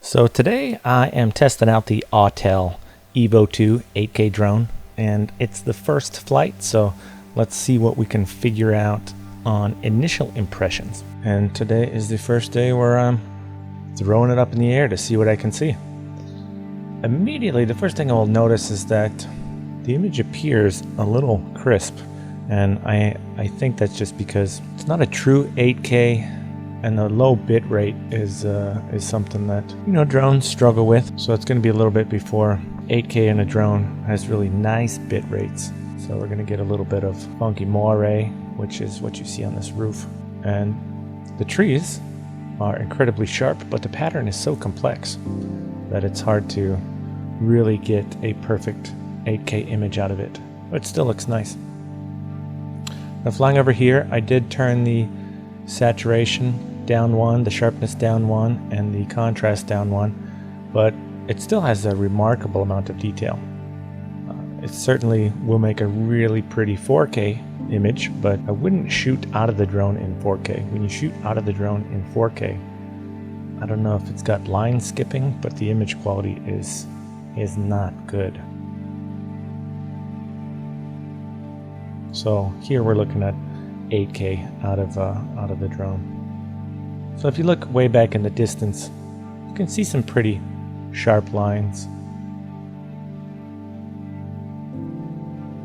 So today I am testing out the Autel EVO 2 8K drone, and it's the first flight, so let's see what we can figure out on initial impressions. And today is the first day where I'm throwing it up in the air to see what I can see. Immediately, the first thing I will notice is that the image appears a little crisp, and I think that's just because it's not a true 8K. And the low bit rate is something that, drones struggle with. So it's going to be a little bit before 8K in a drone has really nice bit rates. So we're going to get a little bit of funky moire, which is what you see on this roof. And the trees are incredibly sharp, but the pattern is so complex that it's hard to really get a perfect 8K image out of it. But it still looks nice. Now flying over here, I did turn the saturation down 1, the sharpness down 1, and the contrast down 1, but it still has a remarkable amount of detail. It certainly will make a really pretty 4K image, but I wouldn't shoot out of the drone in 4K. When you shoot out of the drone in 4K, I don't know if it's got line skipping, but the image quality is not good. So here we're looking at 8K out of the drone. So if you look way back in the distance, you can see some pretty sharp lines.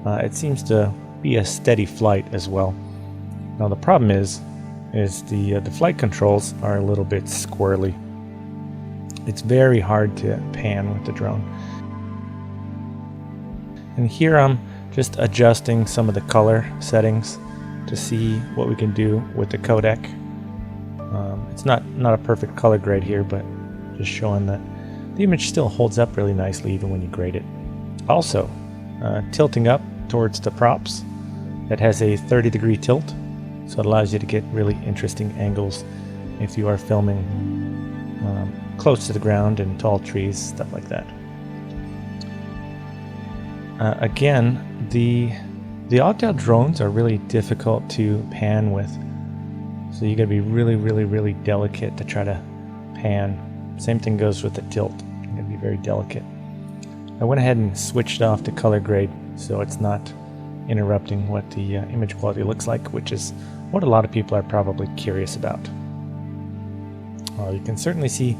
It seems to be a steady flight as well. Now the problem is the flight controls are a little bit squirrely. It's very hard to pan with the drone. And here I'm just adjusting some of the color settings to see what we can do with the codec. It's not a perfect color grade here, but just showing that the image still holds up really nicely even when you grade it. Also, tilting up towards the props, that has a 30-degree tilt, so it allows you to get really interesting angles if you are filming close to the ground and tall trees, stuff like that. Again, the Autel drones are really difficult to pan with. So you gotta be really delicate to try to pan. Same thing goes with the tilt. You gotta be very delicate. I went ahead and switched off the color grade so it's not interrupting what the image quality looks like, which is what a lot of people are probably curious about. You can certainly see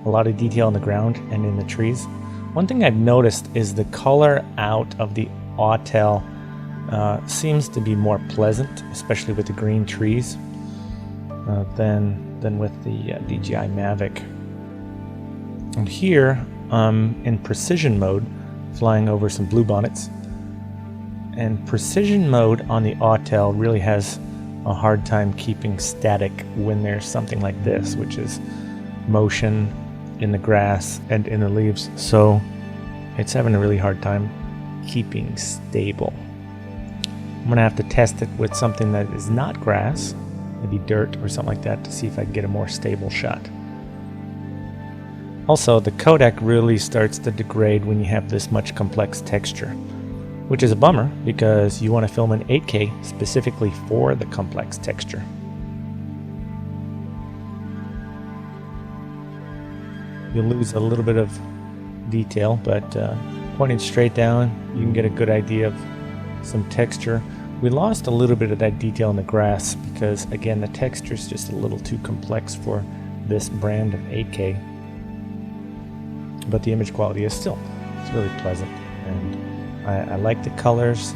a lot of detail on the ground and in the trees. One thing I've noticed is the color out of the Autel seems to be more pleasant, especially with the green trees, than with the DJI Mavic. And here in precision mode, flying over some bluebonnets. And precision mode on the Autel really has a hard time keeping static when there's something like this, which is motion in the grass and in the leaves. So it's having a really hard time keeping stable. I'm gonna have to test it with something that is not grass, maybe dirt or something like that, to see if I can get a more stable shot. Also, the codec really starts to degrade when you have this much complex texture, which is a bummer because you want to film in 8K specifically for the complex texture. You'll lose a little bit of detail, but pointing straight down, you can get a good idea of some texture. We lost a little bit of that detail in the grass because, again, the texture is just a little too complex for this brand of 8K. But the image quality is still, it's really pleasant. And I like the colors.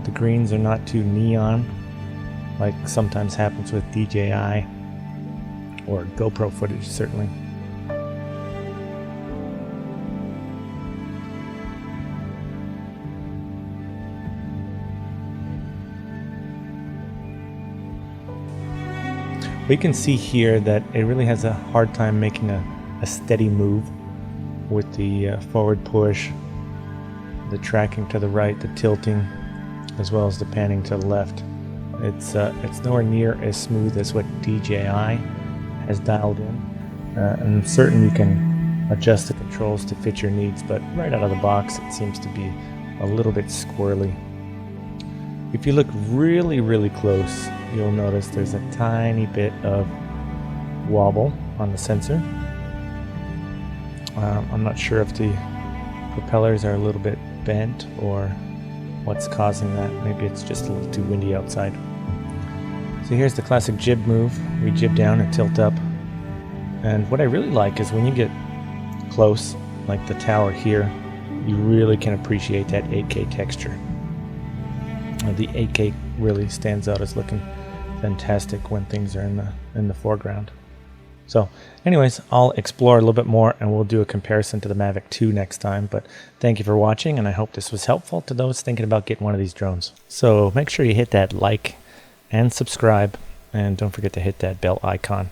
The greens are not too neon, like sometimes happens with DJI or GoPro footage, certainly. We can see here that it really has a hard time making a steady move with the forward push, the tracking to the right, the tilting, as well as the panning to the left. It's nowhere near as smooth as what DJI has dialed in. And I'm certain you can adjust the controls to fit your needs, but right out of the box it seems to be a little bit squirrely. If you look really close, you'll notice there's a tiny bit of wobble on the sensor. I'm not sure if the propellers are a little bit bent or what's causing that. Maybe it's just a little too windy outside. So here's the classic jib move. We jib down and tilt up. And what I really like is when you get close, like the tower here, you really can appreciate that 8K texture. The 8K really stands out as looking fantastic when things are in the foreground. So anyways, I'll explore a little bit more and we'll do a comparison to the Mavic 2 next time. But thank you for watching, and I hope this was helpful to those thinking about getting one of these drones. So make sure you hit that like and subscribe, and don't forget to hit that bell icon